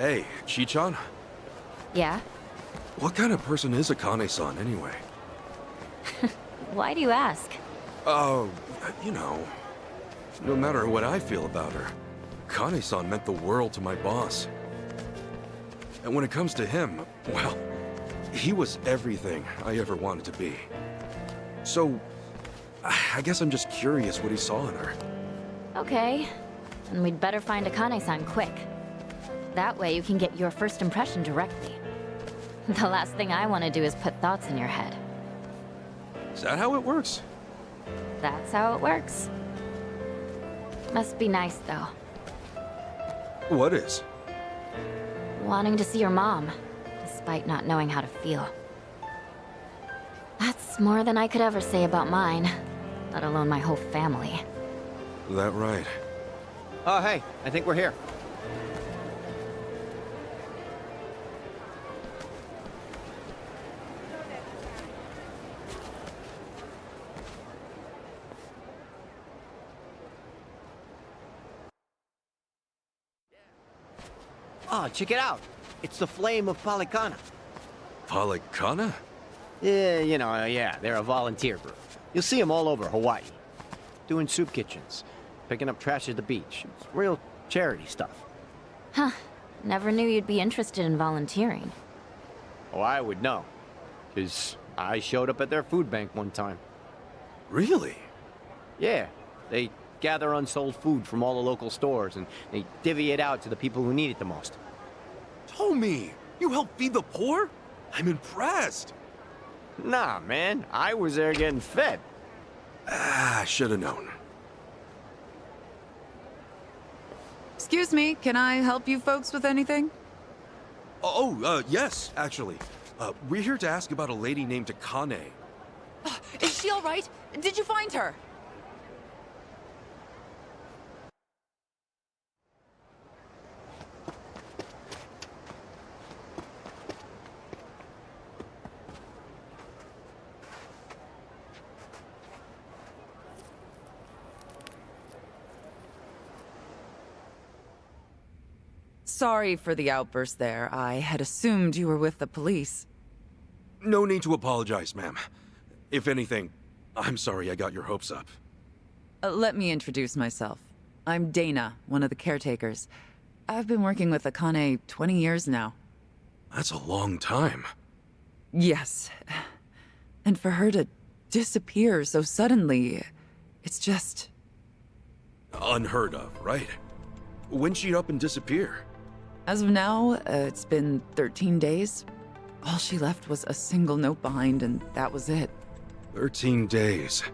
Hey, Chichan? Yeah? What kind of person is Akane-san anyway? Why do you ask? Oh, you know, no matter what I feel about her, Akane-san meant the world to my boss. And when it comes to him, well, he was everything I ever wanted to be. So, I guess I'm just curious what he saw in her. Okay. Then we'd better find Akane-san quick. That way you can get your first impression directly. The last thing I want to do is put thoughts in your head. Is that how it works? That's how it works. Must be nice, though. What is? Wanting to see your mom, despite not knowing how to feel. That's more than I could ever say about mine, let alone my whole family. That right? Oh, hey, I think we're here. Oh, check it out. It's the Flame of Palikana. Palikana? Yeah, they're a volunteer group. You'll see them all over Hawaii. Doing soup kitchens, picking up trash at the beach. It's real charity stuff. Huh. Never knew you'd be interested in volunteering. Oh, I would know. Because I showed up at their food bank one time. Really? Yeah, they gather unsold food from all the local stores and they divvy it out to the people who need it the most. Tommy, you help feed the poor? I'm impressed. Nah, man, I was there getting fed. Ah, should have known. Excuse me, can I help you folks with anything? Yes, actually. We're here to ask about a lady named Akane. Is she all right? Did you find her? Sorry for the outburst there. I had assumed you were with the police. No need to apologize, ma'am. If anything, I'm sorry I got your hopes up. Let me introduce myself. I'm Dana, one of the caretakers. I've been working with Akane 20 years now. That's a long time. Yes. And for her to disappear so suddenly, it's just... Unheard of, right? When'd she up and disappear? As of now, it's been 13 days. All she left was a single note behind, and that was it. 13 days.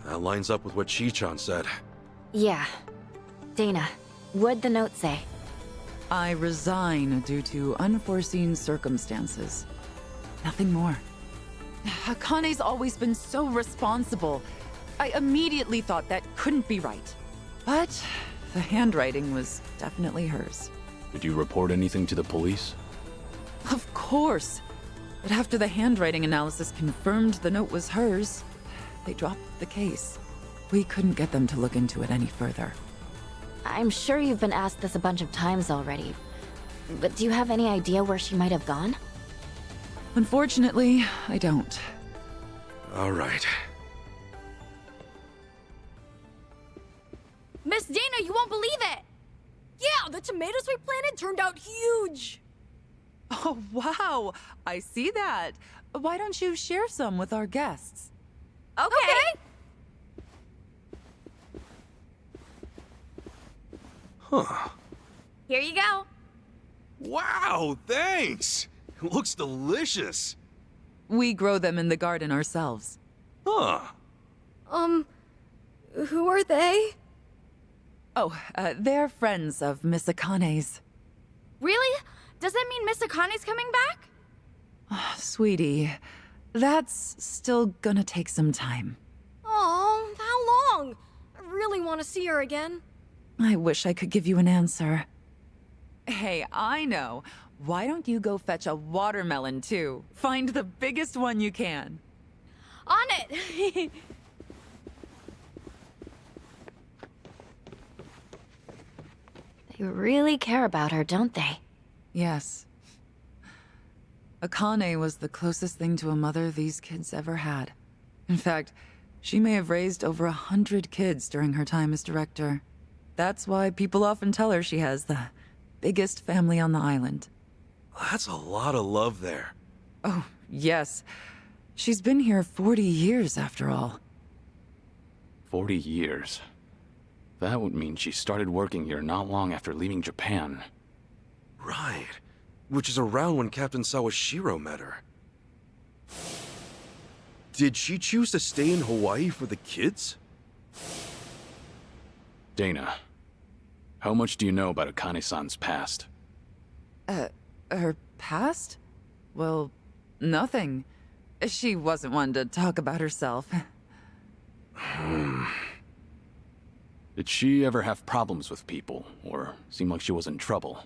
That lines up with what Chichan said. Yeah. Dana, what'd the note say? I resign due to unforeseen circumstances. Nothing more. Akane's always been so responsible. I immediately thought that couldn't be right. But the handwriting was definitely hers. Did you report anything to the police? Of course. But after the handwriting analysis confirmed the note was hers, they dropped the case. We couldn't get them to look into it any further. I'm sure you've been asked this a bunch of times already. But do you have any idea where she might have gone? Unfortunately, I don't. All right. Miss Dana, you won't believe it! Yeah, the tomatoes we planted turned out huge! Oh, wow. I see that. Why don't you share some with our guests? Okay. Huh. Here you go. Wow, thanks! It looks delicious. We grow them in the garden ourselves. Huh. Who are they? Oh, they're friends of Miss Akane's. Really? Does that mean Miss Akane's coming back? Sweetie, that's still gonna take some time. Oh, how long? I really want to see her again. I wish I could give you an answer. Hey, I know. Why don't you go fetch a watermelon, too? Find the biggest one you can. On it! They really care about her, don't they? Yes. Akane was the closest thing to a mother these kids ever had. In fact, she may have raised over 100 kids during her time as director. That's why people often tell her she has the biggest family on the island. That's a lot of love there. Oh, yes. She's been here 40 years, after all. 40 years. That would mean she started working here not long after leaving Japan. Right. Which is around when Captain Sawashiro met her. Did she choose to stay in Hawaii for the kids? Dana, how much do you know about Akane-san's past? Her past? Well, nothing. She wasn't one to talk about herself. Did she ever have problems with people, or seem like she was in trouble?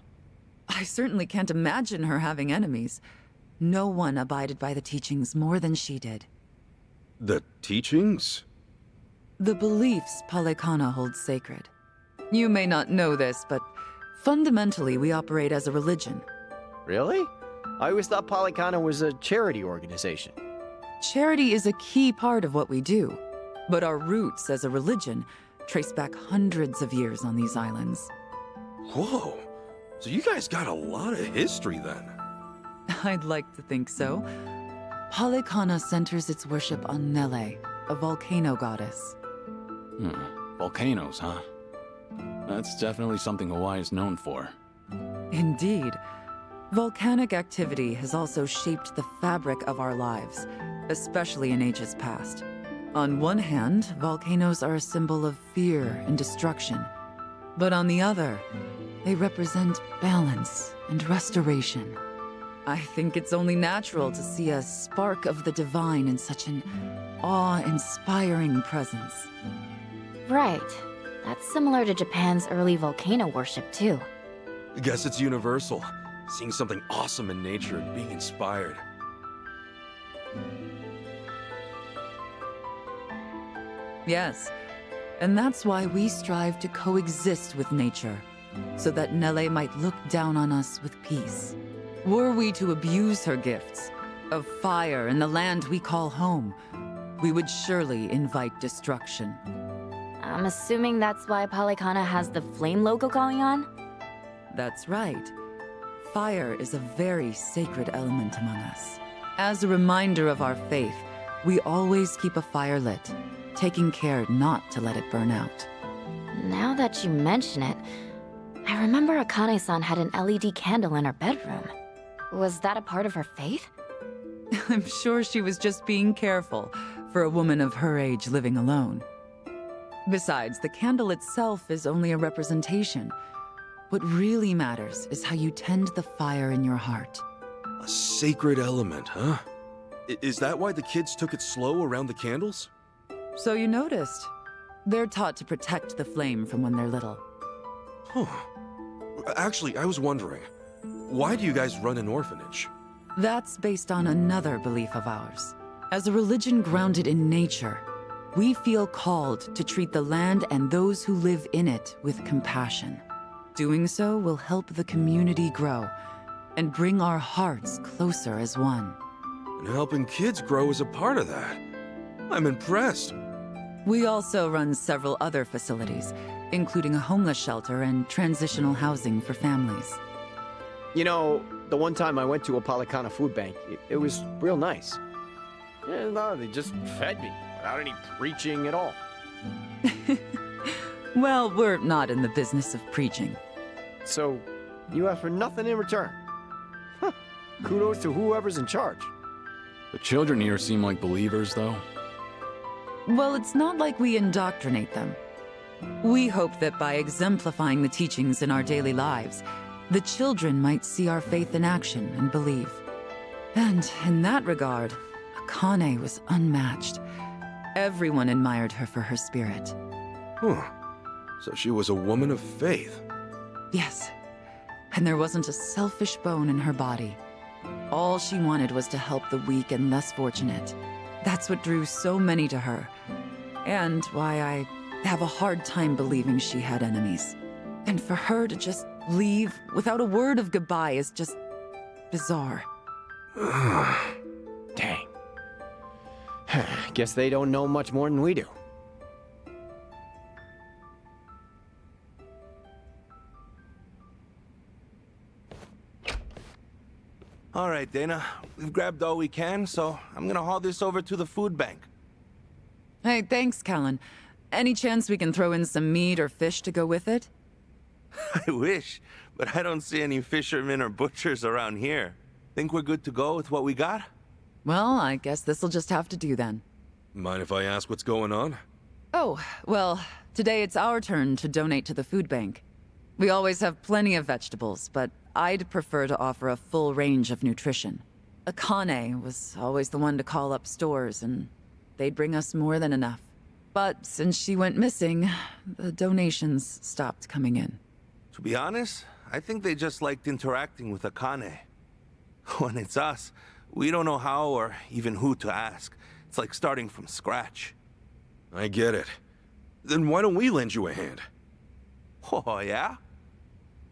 I certainly can't imagine her having enemies. No one abided by the teachings more than she did. The teachings? The beliefs Palekana holds sacred. You may not know this, but fundamentally we operate as a religion. Really? I always thought Polycana was a charity organization. Charity is a key part of what we do, but our roots as a religion trace back hundreds of years on these islands. Whoa. So you guys got a lot of history then. I'd like to think so. Palekana centers its worship on Nele, a volcano goddess. Volcanoes, huh? That's definitely something Hawaii is known for. Indeed. Volcanic activity has also shaped the fabric of our lives, especially in ages past. On one hand, volcanoes are a symbol of fear and destruction. But on the other, they represent balance and restoration. I think it's only natural to see a spark of the divine in such an awe-inspiring presence. Right. That's similar to Japan's early volcano worship, too. Guess it's universal. Seeing something awesome in nature and being inspired. Yes, and that's why we strive to coexist with nature, so that Nele might look down on us with peace. Were we to abuse her gifts of fire and the land we call home, we would surely invite destruction. I'm assuming that's why Palekana has the flame logo going on? That's right. Fire is a very sacred element among us. As a reminder of our faith, we always keep a fire lit, taking care not to let it burn out. Now that you mention it, I remember Akane-san had an LED candle in her bedroom. Was that a part of her faith? I'm sure she was just being careful for a woman of her age living alone. Besides, the candle itself is only a representation. What really matters is how you tend the fire in your heart. A sacred element, huh? Is that why the kids took it slow around the candles? So you noticed. They're taught to protect the flame from when they're little. Huh. Actually, I was wondering, why do you guys run an orphanage? That's based on another belief of ours. As a religion grounded in nature, we feel called to treat the land and those who live in it with compassion. Doing so will help the community grow and bring our hearts closer as one. And helping kids grow is a part of that. I'm impressed. We also run several other facilities, including a homeless shelter and transitional housing for families. You know, the one time I went to a Polycana food bank, it was real nice. Yeah, no, they just fed me without any preaching at all. Well, we're not in the business of preaching. So, you ask for nothing in return. Huh. Kudos to whoever's in charge. The children here seem like believers, though. Well, it's not like we indoctrinate them. We hope that by exemplifying the teachings in our daily lives, the children might see our faith in action and believe. And in that regard, Akane was unmatched. Everyone admired her for her spirit. Huh. So she was a woman of faith. Yes, and there wasn't a selfish bone in her body. All she wanted was to help the weak and less fortunate. That's what drew so many to her, and why I have a hard time believing she had enemies. And for her to just leave without a word of goodbye is just bizarre. Dang. Guess they don't know much more than we do. All right, Dana. We've grabbed all we can, so I'm gonna haul this over to the food bank. Hey, thanks, Callan. Any chance we can throw in some meat or fish to go with it? I wish, but I don't see any fishermen or butchers around here. Think we're good to go with what we got? Well, I guess this'll just have to do then. Mind if I ask what's going on? Oh, well, today it's our turn to donate to the food bank. We always have plenty of vegetables, but I'd prefer to offer a full range of nutrition. Akane was always the one to call up stores, and they'd bring us more than enough. But since she went missing, the donations stopped coming in. To be honest, I think they just liked interacting with Akane. When it's us, we don't know how or even who to ask. It's like starting from scratch. I get it. Then why don't we lend you a hand? Oh, yeah?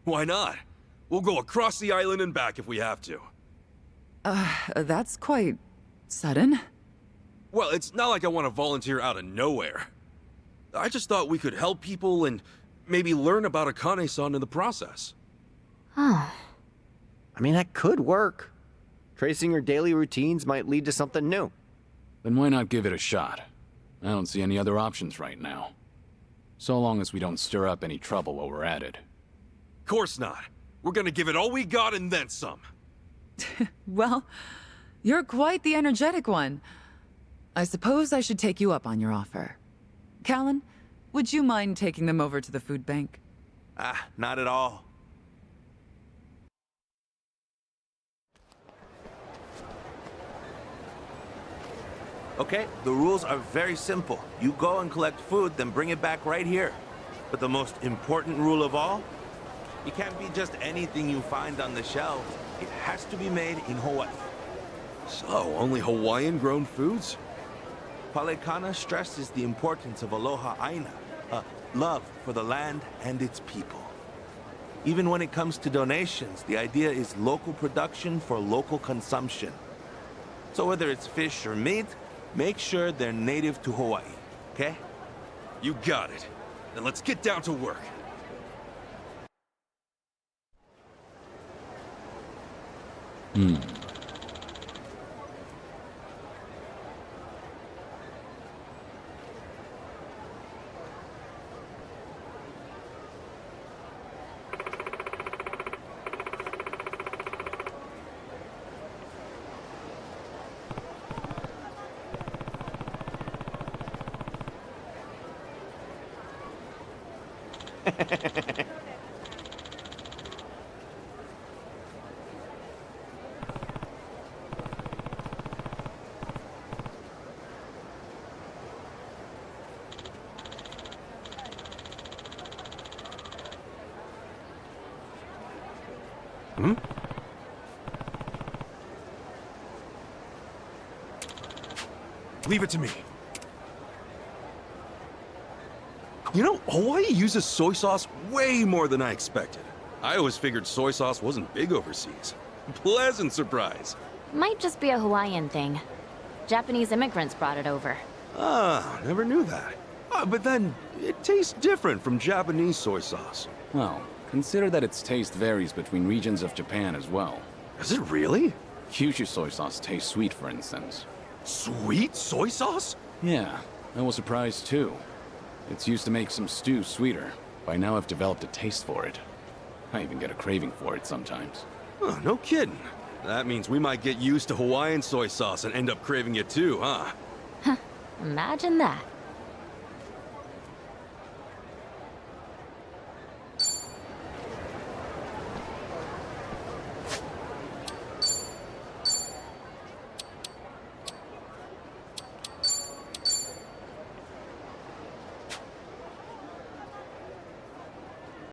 Why not? We'll go across the island and back if we have to. That's quite sudden. Well, it's not like I want to volunteer out of nowhere. I just thought we could help people and maybe learn about Akane-san in the process. Oh. I mean, that could work. Tracing her daily routines might lead to something new. Then why not give it a shot? I don't see any other options right now. So long as we don't stir up any trouble while we're at it. Course not. We're gonna give it all we got and then some. Well, you're quite the energetic one. I suppose I should take you up on your offer. Callan, would you mind taking them over to the food bank? Ah, not at all. Okay, the rules are very simple. You go and collect food, then bring it back right here. But the most important rule of all, it can't be just anything you find on the shelves. It has to be made in Hawaii. So, only Hawaiian-grown foods? Palekana stresses the importance of aloha aina, love for the land and its people. Even when it comes to donations, the idea is local production for local consumption. So whether it's fish or meat, make sure they're native to Hawaii, okay? You got it. Then let's get down to work. Leave it to me. You know, Hawaii uses soy sauce way more than I expected. I always figured soy sauce wasn't big overseas. Pleasant surprise. Might just be a Hawaiian thing. Japanese immigrants brought it over. Ah, never knew that. But then, it tastes different from Japanese soy sauce. Well, consider that its taste varies between regions of Japan as well. Is it really? Kyushu soy sauce tastes sweet, for instance. Sweet soy sauce? Yeah, I was surprised too. It's used to make some stews sweeter. By now I've developed a taste for it. I even get a craving for it sometimes. Oh, no kidding. That means we might get used to Hawaiian soy sauce and end up craving it too, huh? Imagine that.